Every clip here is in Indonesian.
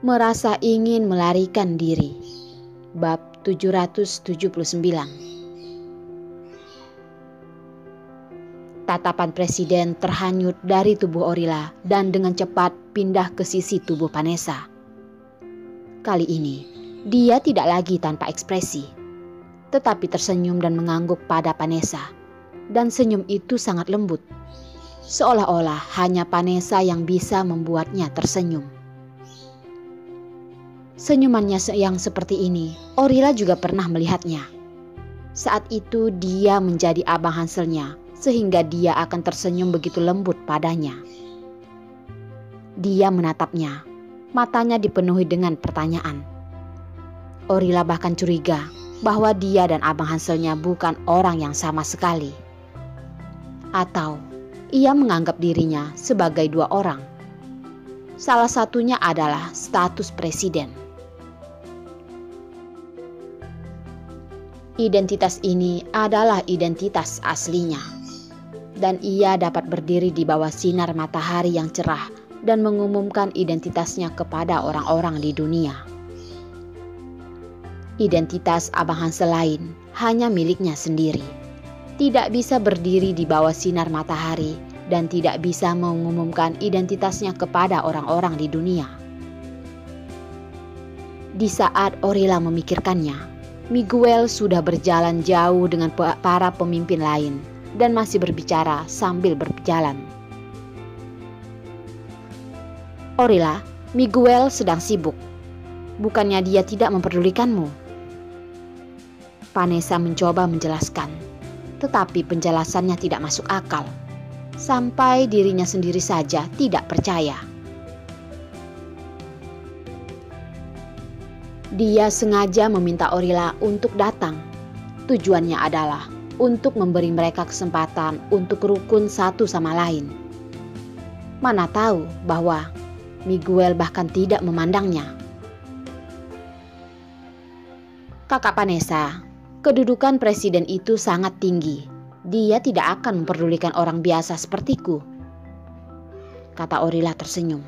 Merasa ingin melarikan diri. Bab 779. Tatapan presiden terhanyut dari tubuh Orila dan dengan cepat pindah ke sisi tubuh Vanessa. Kali ini, dia tidak lagi tanpa ekspresi, tetapi tersenyum dan mengangguk pada Vanessa. Dan senyum itu sangat lembut, seolah-olah hanya Vanessa yang bisa membuatnya tersenyum. Senyumannya yang seperti ini, Orila juga pernah melihatnya. Saat itu dia menjadi abang Hanselnya, sehingga dia akan tersenyum begitu lembut padanya. Dia menatapnya, matanya dipenuhi dengan pertanyaan. Orila bahkan curiga bahwa dia dan abang Hanselnya bukan orang yang sama sekali. Atau ia menganggap dirinya sebagai dua orang. Salah satunya adalah status presiden. Identitas ini adalah identitas aslinya. Dan ia dapat berdiri di bawah sinar matahari yang cerah dan mengumumkan identitasnya kepada orang-orang di dunia. Identitas abang Hansel lain hanya miliknya sendiri. Tidak bisa berdiri di bawah sinar matahari dan tidak bisa mengumumkan identitasnya kepada orang-orang di dunia. Di saat Orila memikirkannya, Miguel sudah berjalan jauh dengan para pemimpin lain dan masih berbicara sambil berjalan. Orila, Miguel sedang sibuk. Bukannya dia tidak memperdulikanmu? Vanessa mencoba menjelaskan, tetapi penjelasannya tidak masuk akal. Sampai dirinya sendiri saja tidak percaya. Dia sengaja meminta Orila untuk datang. Tujuannya adalah untuk memberi mereka kesempatan untuk rukun satu sama lain. Mana tahu bahwa Miguel bahkan tidak memandangnya. Kakak Vanessa, kedudukan presiden itu sangat tinggi. Dia tidak akan memperdulikan orang biasa sepertiku, kata Orila tersenyum.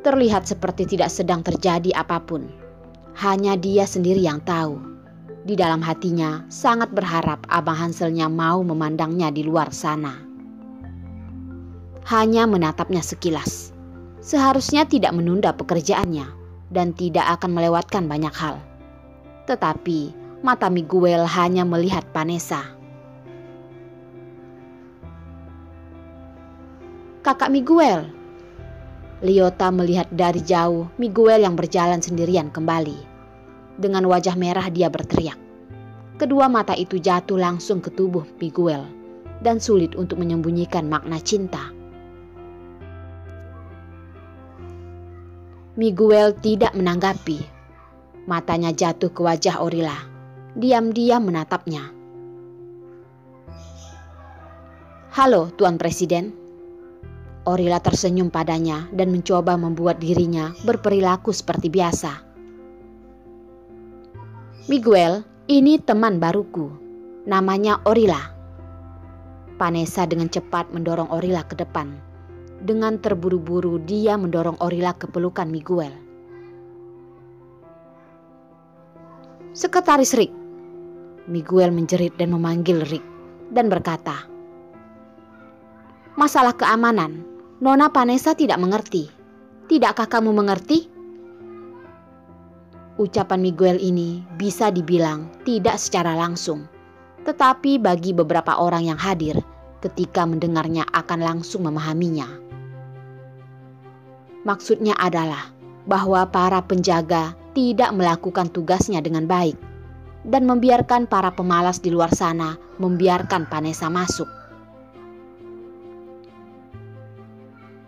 Terlihat seperti tidak sedang terjadi apapun. Hanya dia sendiri yang tahu. Di dalam hatinya sangat berharap abang Hanselnya mau memandangnya di luar sana. Hanya menatapnya sekilas. Seharusnya tidak menunda pekerjaannya dan tidak akan melewatkan banyak hal. Tetapi mata Miguel hanya melihat Vanessa. Kakak Miguel. Liota melihat dari jauh Miguel yang berjalan sendirian kembali. Dengan wajah merah dia berteriak. Kedua mata itu jatuh langsung ke tubuh Miguel dan sulit untuk menyembunyikan makna cinta. Miguel tidak menanggapi. Matanya jatuh ke wajah Orila. Diam-diam menatapnya. Halo, Tuan Presiden. Orila tersenyum padanya dan mencoba membuat dirinya berperilaku seperti biasa. Miguel, ini teman baruku. Namanya Orila. Vanessa dengan cepat mendorong Orila ke depan. Dengan terburu-buru dia mendorong Orila ke pelukan Miguel. Sekretaris Rick. Miguel menjerit dan memanggil Rick dan berkata, masalah keamanan, Nona Vanessa tidak mengerti. Tidakkah kamu mengerti? Ucapan Miguel ini bisa dibilang tidak secara langsung, tetapi bagi beberapa orang yang hadir ketika mendengarnya akan langsung memahaminya. Maksudnya adalah bahwa para penjaga tidak melakukan tugasnya dengan baik dan membiarkan para pemalas di luar sana membiarkan Vanessa masuk.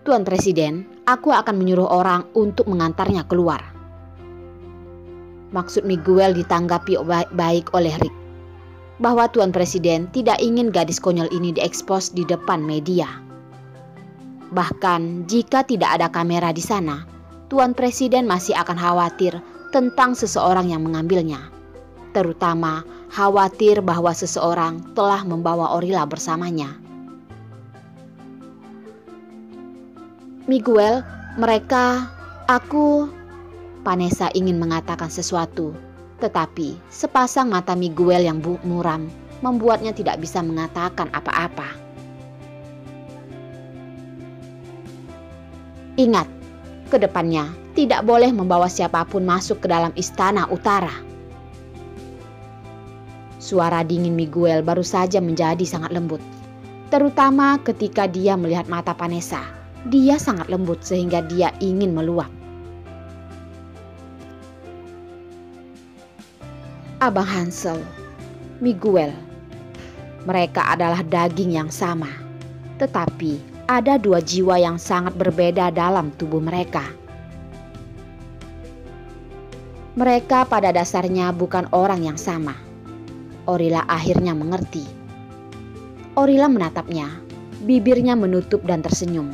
Tuan Presiden, aku akan menyuruh orang untuk mengantarnya keluar. Maksud Miguel ditanggapi baik oleh Rick, bahwa Tuan Presiden tidak ingin gadis konyol ini diekspos di depan media. Bahkan jika tidak ada kamera di sana, Tuan Presiden masih akan khawatir tentang seseorang yang mengambilnya. Terutama khawatir bahwa seseorang telah membawa Orila bersamanya. Miguel, aku Vanessa ingin mengatakan sesuatu, tetapi sepasang mata Miguel yang muram membuatnya tidak bisa mengatakan apa-apa. Ingat, ke depannya tidak boleh membawa siapapun masuk ke dalam istana utara. Suara dingin Miguel baru saja menjadi sangat lembut, terutama ketika dia melihat mata Vanessa. Dia sangat lembut sehingga dia ingin meluap. Abang Hansel, Miguel, mereka adalah daging yang sama, tetapi ada dua jiwa yang sangat berbeda dalam tubuh mereka. Mereka pada dasarnya bukan orang yang sama. Orila akhirnya mengerti. Orila menatapnya, bibirnya menutup dan tersenyum.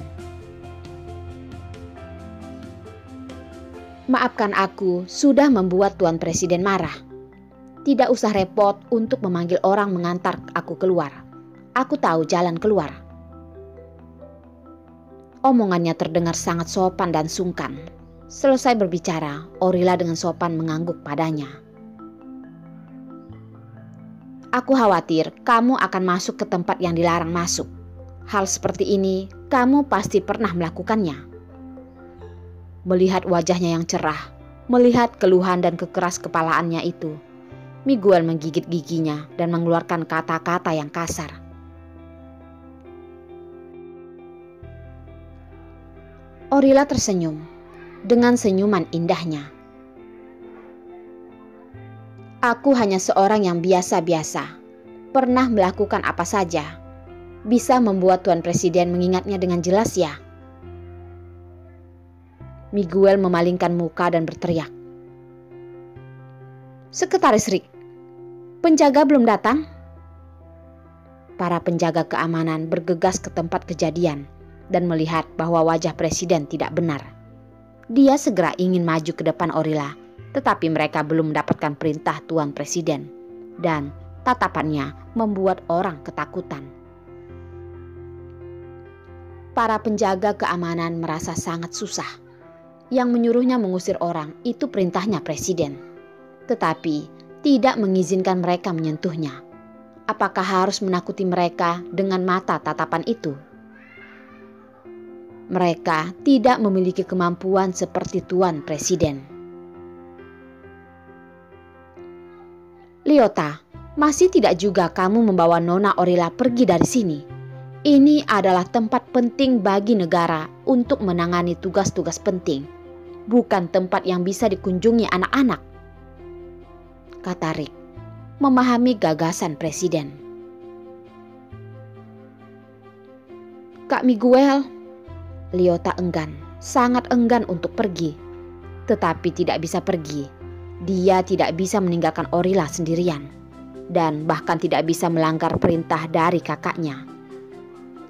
Maafkan aku sudah membuat Tuan Presiden marah. Tidak usah repot untuk memanggil orang mengantar aku keluar. Aku tahu jalan keluar. Omongannya terdengar sangat sopan dan sungkan. Selesai berbicara, Orila dengan sopan mengangguk padanya. Aku khawatir kamu akan masuk ke tempat yang dilarang masuk. Hal seperti ini kamu pasti pernah melakukannya. Melihat wajahnya yang cerah, melihat keluhan dan kekeras kepalaannya itu, Miguel menggigit giginya dan mengeluarkan kata-kata yang kasar. Orila tersenyum dengan senyuman indahnya. Aku hanya seorang yang biasa-biasa, pernah melakukan apa saja. Bisa membuat Tuan Presiden mengingatnya dengan jelas ya. Miguel memalingkan muka dan berteriak. Sekretaris Rick, penjaga belum datang? Para penjaga keamanan bergegas ke tempat kejadian dan melihat bahwa wajah presiden tidak benar. Dia segera ingin maju ke depan Orila, tetapi mereka belum mendapatkan perintah Tuan Presiden dan tatapannya membuat orang ketakutan. Para penjaga keamanan merasa sangat susah. Yang menyuruhnya mengusir orang itu perintahnya presiden, tetapi tidak mengizinkan mereka menyentuhnya. Apakah harus menakuti mereka dengan mata tatapan itu? Mereka tidak memiliki kemampuan seperti Tuan Presiden. Liota, masih tidak juga kamu membawa Nona Orila pergi dari sini? Ini adalah tempat penting bagi negara untuk menangani tugas-tugas penting, bukan tempat yang bisa dikunjungi anak-anak, kata Rick, memahami gagasan presiden. Kak Miguel, Liota enggan, sangat enggan untuk pergi, tetapi tidak bisa pergi. Dia tidak bisa meninggalkan Orila sendirian, dan bahkan tidak bisa melanggar perintah dari kakaknya.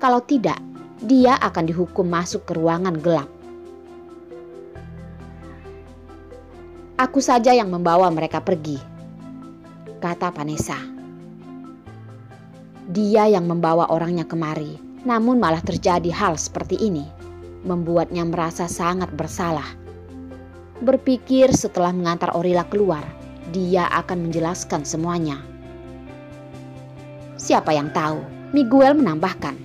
Kalau tidak, dia akan dihukum masuk ke ruangan gelap. Aku saja yang membawa mereka pergi, kata Vanessa. Dia yang membawa orangnya kemari, namun malah terjadi hal seperti ini, membuatnya merasa sangat bersalah. Berpikir setelah mengantar Orila keluar, dia akan menjelaskan semuanya. Siapa yang tahu, Miguel menambahkan.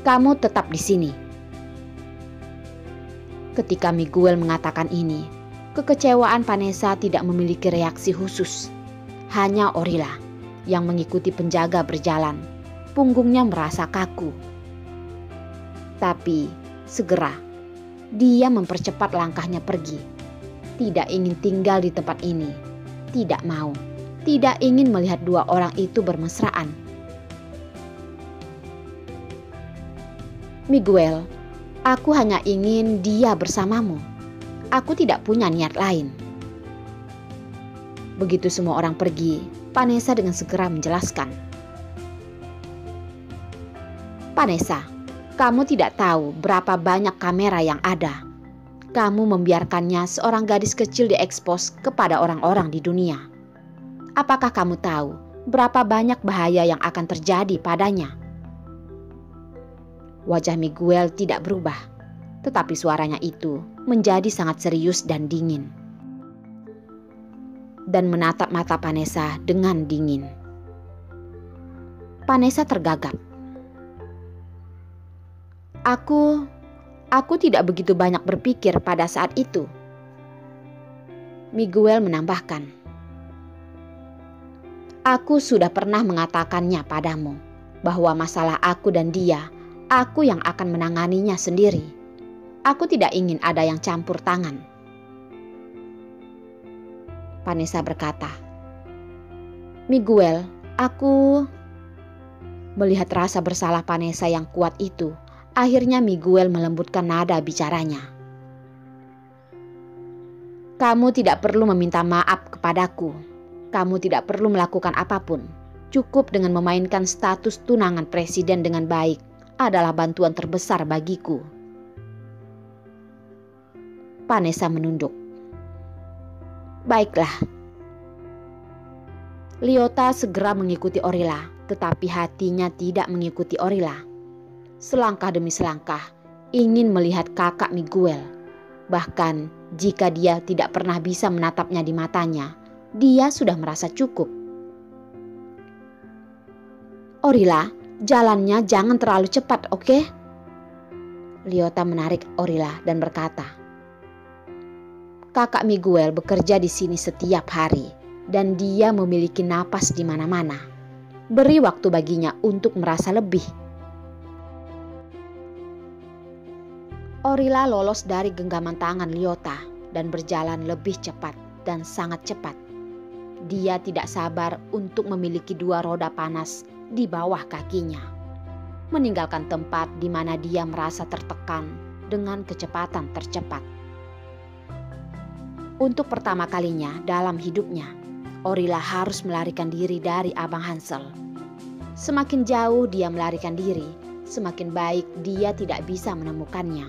Kamu tetap di sini. Ketika Miguel mengatakan ini, kekecewaan Vanessa tidak memiliki reaksi khusus. Hanya Orila yang mengikuti penjaga berjalan. Punggungnya merasa kaku. Tapi segera dia mempercepat langkahnya pergi. Tidak ingin tinggal di tempat ini. Tidak mau. Tidak ingin melihat dua orang itu bermesraan. Miguel, aku hanya ingin dia bersamamu. Aku tidak punya niat lain. Begitu semua orang pergi, Vanessa dengan segera menjelaskan. Vanessa, kamu tidak tahu berapa banyak kamera yang ada. Kamu membiarkannya seorang gadis kecil diekspos kepada orang-orang di dunia. Apakah kamu tahu berapa banyak bahaya yang akan terjadi padanya? Wajah Miguel tidak berubah. tetapi suaranya itu menjadi sangat serius dan dingin. Dan menatap mata Vanessa dengan dingin. Vanessa tergagap. Aku tidak begitu banyak berpikir pada saat itu. Miguel menambahkan. Aku sudah pernah mengatakannya padamu bahwa masalah aku dan dia, aku yang akan menanganinya sendiri. Aku tidak ingin ada yang campur tangan. Vanessa berkata. Miguel, aku... Melihat rasa bersalah Vanessa yang kuat itu, akhirnya Miguel melembutkan nada bicaranya. Kamu tidak perlu meminta maaf kepadaku. Kamu tidak perlu melakukan apapun. Cukup dengan memainkan status tunangan presiden dengan baik adalah bantuan terbesar bagiku. Vanessa menunduk. Baiklah. Lyotta segera mengikuti Orilla, tetapi hatinya tidak mengikuti Orilla. Selangkah demi selangkah, ingin melihat kakak Miguel. Bahkan jika dia tidak pernah bisa menatapnya di matanya, dia sudah merasa cukup. Orilla, jalannya jangan terlalu cepat, oke? Lyotta menarik Orilla dan berkata, kakak Miguel bekerja di sini setiap hari dan dia memiliki napas di mana-mana. Beri waktu baginya untuk merasa lebih. Orilla lolos dari genggaman tangan Lyotta dan berjalan lebih cepat dan sangat cepat. Dia tidak sabar untuk memiliki dua roda panas di bawah kakinya, meninggalkan tempat di mana dia merasa tertekan dengan kecepatan tercepat. Untuk pertama kalinya dalam hidupnya, Orilla harus melarikan diri dari Abang Hansel. Semakin jauh dia melarikan diri, semakin baik dia tidak bisa menemukannya.